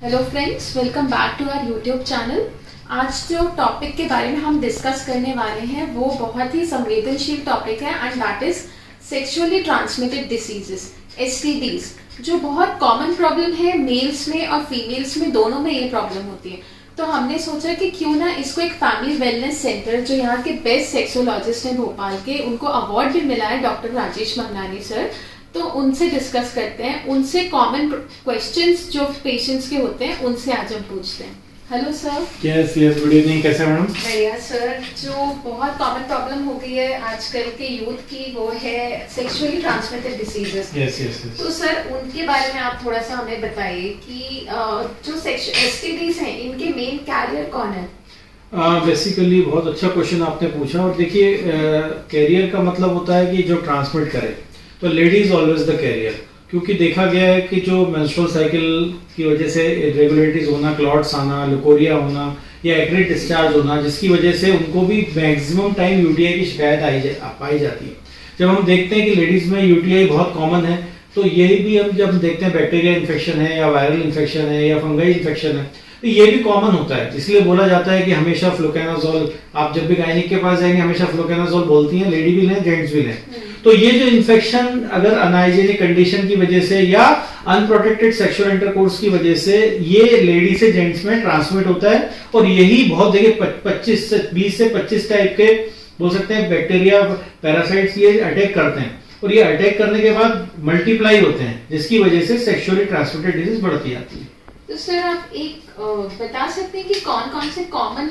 Hello friends, welcome back to our YouTube channel. आज जो topic के बारे में हम डिस्कस करने वाले हैं वो बहुत ही संवेदनशील टॉपिक है and that is sexually transmitted diseases, STDs, जो बहुत कॉमन प्रॉब्लम है मेल्स में और फीमेल्स में, दोनों में ये प्रॉब्लम होती है। तो हमने सोचा कि क्यों ना इसको एक फैमिली वेलनेस सेंटर, जो यहाँ के बेस्ट सेक्सोलॉजिस्ट हैं भोपाल के, उनको अवार्ड भी मिला है, डॉक्टर राजेश मंगनानी सर, तो उनसे डिस्कस करते हैं। उनसे कॉमन क्वेश्चंस जो पेशेंट्स के होते हैं उनसे आज हम पूछते हैं। Hello sir. Yes good evening, कैसे मैडम? बढ़िया सर। जो बहुत कॉमन प्रॉब्लम हो गई है आजकल के यूथ की वो है सेक्सुअली ट्रांसमिटेड डिसीजेस। यस। तो सर उनके बारे में आप थोड़ा सा हमें बताइए कि जो STDs हैं इनके मेन कैरियर कौन है? बेसिकली बहुत अच्छा क्वेश्चन आपने पूछा। और देखिए, कैरियर का मतलब होता है कि जो ट्रांसमिट करे, तो lady is always the carrier, क्योंकि देखा गया है कि जो मेंस्ट्रुअल साइकिल की वजह से इरेगुलरिटीज होना, क्लॉट्स आना, लुकोरिया होना या एक्रेट डिस्चार्ज होना, जिसकी वजह से उनको भी मैक्सिमम टाइम यूटीआई की शिकायत पाई जाती है। जब हम देखते हैं कि लेडीज में यूटीआई बहुत कॉमन है, तो यही भी हम जब देखते हैं बैक्टीरिया इन्फेक्शन है या वायरल इन्फेक्शन है या फंगाई इन्फेक्शन है, तो ये भी कॉमन होता है। इसलिए बोला जाता है कि हमेशा फ्लोकेनाजोल, आप जब भी गायनिक के पास जाएंगे हमेशा फ्लोकेनाजोल बोलती हैं, लेडी भी लें जेंट्स भी लें। तो ये जो इन्फेक्शन अगर अनहाइजीनिक कंडीशन की वजह से या अनप्रोटेक्टेड सेक्सुअल इंटरकोर्स की वजह से ये लेडी से जेंट्स में ट्रांसमिट होता है। और यही बहुत जगह 20 से 25 टाइप के बोल सकते हैं बैक्टीरिया, पैरासाइट्स ये अटैक करते हैं, और ये अटैक करने के बाद मल्टीप्लाई होते हैं, जिसकी वजह से सेक्सुअली ट्रांसमिटेड डिजीज बढ़ती जाती है। तो सर आप एक बता सकते हैं कि कौन कौन से कॉमन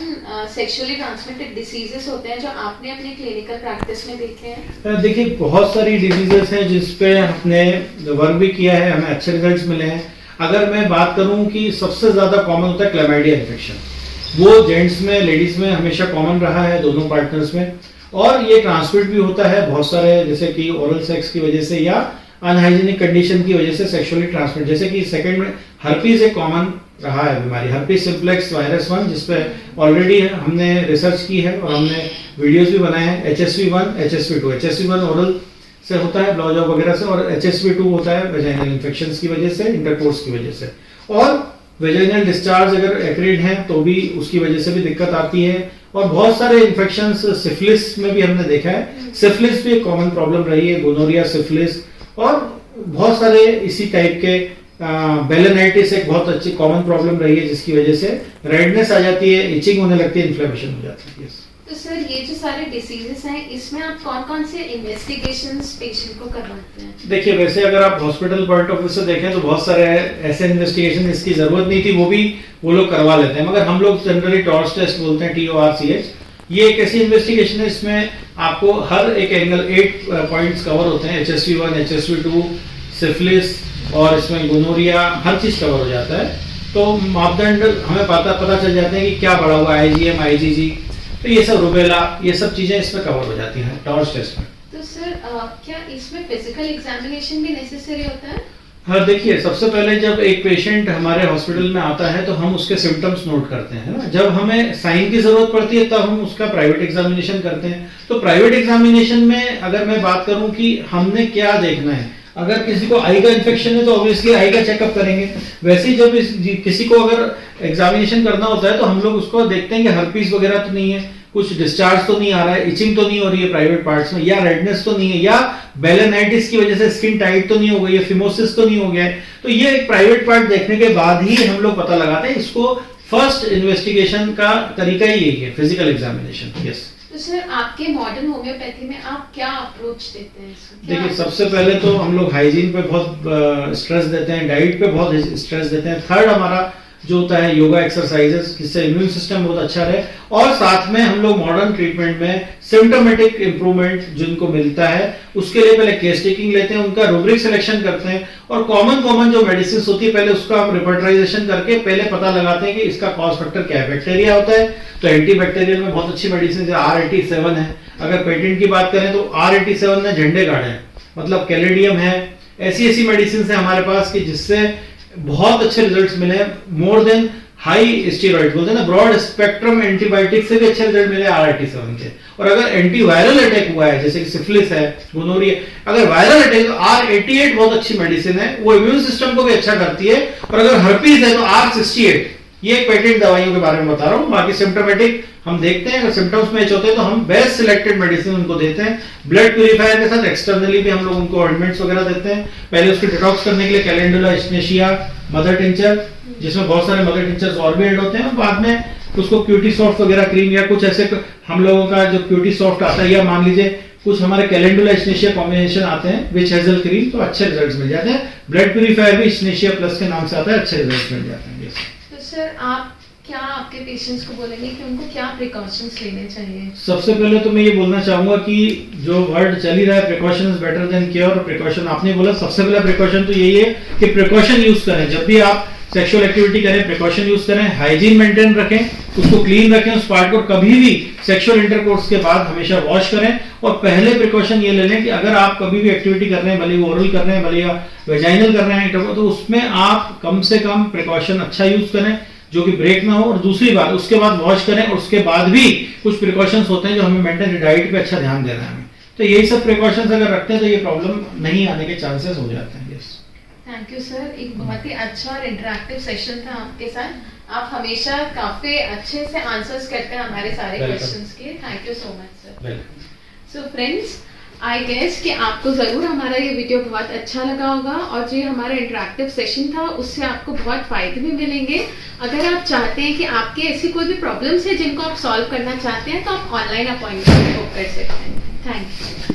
सेक्सुअली ट्रांसमिटेड डिसीजेस होते हैं जो आपने अपनी क्लिनिकल प्रैक्टिस में देखे हैं? देखिए, बहुत सारी डिजीजेस हैं जिस पे हमने वर्क भी किया है, हमें अच्छे रिजल्ट्स मिले हैं। अगर मैं बात करूं कि सबसे ज्यादा कॉमन होता है क्लैमाइडिया इन्फेक्शन। वो जेंट्स में, लेडीज में हमेशा कॉमन रहा है, दोनों पार्टनर्स में, और ये ट्रांसमिट भी होता है बहुत सारे, जैसे कि ओरल सेक्स की वजह से या अनहाइजीनिक कंडीशन की वजह से सेक्सुअली ट्रांसमिट। जैसे कि सेकंड में हर्पीज एक कॉमन रहा है बीमारी, हर्पीज सिम्प्लेक्स वायरस 1, जिसपे ऑलरेडी हमने रिसर्च की है और हमने वीडियोस भी बनाए हैं। HSV1, HSV2, HSV1 ओरल से होता है, ब्लाउ जॉब वगैरह से, और HSV2 होता है वेजाइनल इन्फेक्शंस की वजह से, इंटरकोर्स की वजह से। और वेजाइनल डिस्चार्ज अगर एक्रिड है तो भी उसकी वजह से भी दिक्कत आती है। और बहुत सारे इन्फेक्शंस, सिफिलिस में भी हमने देखा है, सिफिलिस भी एक कॉमन प्रॉब्लम रही है, गोनोरिया, सिफिलिस, और बहुत सारे इसी टाइप के बेलेनाइटिस एक बहुत अच्छी कॉमन प्रॉब्लम रही है, जिसकी वजह से रेडनेस आ जाती है, इचिंग होने लगती है, इन्फ्लेमेशन हो जाती है। तो सर ये जो सारे डिसीजेस हैं इसमें आप कौन कौन से इन्वेस्टिगेशंस पेशेंट को करवाते हैं? देखिए, वैसे अगर आप हॉस्पिटल पॉइंट ऑफ व्यू से देखें तो बहुत सारे ऐसे इन्वेस्टिगेशन इसकी जरूरत नहीं थी, वो लोग करवा लेते हैं, मगर हम लोग जनरली टॉर्च टेस्ट बोलते हैं, TORCH। ये एक ऐसी इन्वेस्टिगेशन है, इसमें आपको हर एक एंगल 8 पॉइंट्स कवर होते हैं, HSV1, HSV2, सिफिलिस, और इसमें गोनोरिया, हर चीज कवर हो जाता है। तो मापदंड हमें पता चल जाते हैं कि क्या बढ़ा हुआ है, IgM, IgG, तो ये सब, रुबेला, ये सब चीजें इसमें कवर हो जाती हैं टॉर्च टेस्ट में। तो सर क्या इसमें फिजिकल एग्जामिनेशन भी नेसेसरी होता है? हाँ, देखिए, सबसे पहले जब एक पेशेंट हमारे हॉस्पिटल में आता है तो हम उसके सिम्टम्स नोट करते हैं ना। जब हमें साइन की जरूरत पड़ती है तब हम उसका प्राइवेट एग्जामिनेशन करते हैं। तो प्राइवेट एग्जामिनेशन में अगर मैं बात करूं कि हमने क्या देखना है, अगर किसी को आई का इन्फेक्शन है तो ऑब्वियसली आई का चेकअप करेंगे। वैसे ही जब किसी को अगर एग्जामिनेशन करना होता है तो हम लोग उसको देखते हैं कि हर्पीज वगैरह तो नहीं है, कुछ डिस्चार्ज तो नहीं आ रहा है, इचिंग तो नहीं हो रही है प्राइवेट पार्ट्स में, या रेडनेस तो नहीं है, या बेलेनाइटिस की वजह से स्किन टाइट तो नहीं हो गई है, फिमोसिस तो नहीं हो गया है। तो ये एक प्राइवेट पार्ट देखने के बाद ही हम लोग पता लगाते हैं। इसको फर्स्ट इन्वेस्टिगेशन का तरीका ही यही है, फिजिकल एग्जामिनेशन। यस। तो सर आपके मॉडर्न होम्योपैथी में आप क्या अप्रोच देते हैं? देखिए, सबसे पहले तो हम लोग हाइजीन पे बहुत स्ट्रेस देते हैं, डाइट पे बहुत स्ट्रेस देते हैं। थर्ड हमारा जो होता है योगा एक्सरसाइजेस, जिससे इम्यून सिस्टम बहुत अच्छा रहे। और साथ में हम लोग मॉडर्न ट्रीटमेंट में सिम्टोमेटिक इंप्रूवमेंट जिनको मिलता है उसके लिए पहले केस टेकिंग लेते हैं, उनका रूब्रिक सिलेक्शन करते हैं, और कॉमन जो मेडिसिन होती है पहले उसका हम रिपर्टराइजेशन करके पहले पता लगाते हैं कि इसका कॉज फैक्टर क्या है। बैक्टीरिया होता है तो एंटीबैक्टीरियल में बहुत अच्छी मेडिसिन है, R87 है। अगर पेटेंट की बात करें तो R87 ने झंडे गाड़े हैं, मतलब कैलेडियम है, ऐसी मेडिसिन है हमारे पास कि जिससे बहुत अच्छे रिजल्ट्स मिले हैं। मोर देन हाई स्टेरॉइड बोलते हैं ना, ब्रॉड स्पेक्ट्रम एंटीबायोटिक से भी अच्छे रिजल्ट मिले RRT7 के। और अगर एंटीवायरल अटैक हुआ है जैसे कि सिफिलिस है, गोनोरिया, अगर वायरल अटैक तो R88 बहुत अच्छी मेडिसिन है, वो इम्यून सिस्टम को भी अच्छा करती है। और अगर हर्पीज है तो R68, ये पेटेंट दवाइयों के बारे में बता रहा हूँ। बाकी सिम्टोमेटिक हम देखते हैं, अगर सिम्टम्स मैच होते हैं तो हम बेस्ट सिलेक्टेड मेडिसिन उनको देते हैं। ब्लड प्यूरिफायर के साथ एक्सटर्नली भी हम लोग उनको ऑइंटमेंट्स वगैरह देते हैं। पहले उसकी डिटॉक्स करने के लिए कैलेंडुला, एस्नेशिया, मदर टिंचर, जिसमें बहुत सारे मदर टिंचर्स और भी ऐड होते हैं। और बाद में उसको क्यूटी सॉफ्ट वगैरह क्रीम या कुछ ऐसे हम लोगों का जो क्यूटी सॉफ्ट आता है, या मान लीजिए कुछ हमारे कैलेंडुला एस्नेशिया कॉम्बिनेशन आते हैं विच हेजल क्रीम, तो अच्छे रिजल्ट्स मिल जाते हैं। ब्लड प्यूरिफायर भी एस्नेशिया प्लस के नाम से आता है, अच्छे रिजल्ट्स मिल जाते हैं। तो सर आप क्या आपके पेशेंट्स को बोलेंगे कि उनको क्या प्रिकॉशंस लेने चाहिए? सबसे पहले तो मैं ये बोलना चाहूंगा कि जो वर्ड चल ही रहा है precaution is better than care, precaution आपने बोला, सबसे पहला प्रिकॉशन तो यही है कि प्रिकॉशन यूज करें। जब भी आप सेक्सुअल एक्टिविटी करें प्रिकॉशन यूज करें, हाइजीन मेंटेन रखें, उसको क्लीन रखें उस पार्ट को। कभी भी सेक्सुअल इंटरकोर्स के बाद हमेशा वॉश करें। और पहले प्रिकॉशन ये ले लें कि अगर आप कभी भी एक्टिविटी कर रहे हैं, भले ओरल कर रहे हैं, भले वेजाइनल कर रहे हैं, तो उसमें आप कम से कम प्रिकॉशन अच्छा यूज करें जो कि ब्रेक ना हो। और दूसरी बात, उसके बाद वॉश करें। और उसके बाद भी कुछ प्रिकॉशंस होते हैं जो हमें मेंटेन डाइट पे अच्छा ध्यान देना है हमें। तो यही सब प्रिकॉशंस अगर रखते हैं तो ये प्रॉब्लम नहीं आने के चांसेस हो जाते हैं। यस, थैंक यू सर, एक बहुत ही अच्छा और इंटरेक्टिव सेशन था आपके साथ। आप हमेशा काफी अच्छे से आंसर्स करते हैं हमारे सारे क्वेश्चंस के। Thank you so much sir. So friends, I guess कि आपको ज़रूर हमारा ये वीडियो बहुत अच्छा लगा होगा, और जो ये हमारा इंटरेक्टिव सेशन था उससे आपको बहुत फ़ायदे भी मिलेंगे। अगर आप चाहते हैं कि आपके ऐसी कोई भी प्रॉब्लम्स है जिनको आप सॉल्व करना चाहते हैं तो आप ऑनलाइन अपॉइंटमेंट बुक कर सकते हैं। Thank you.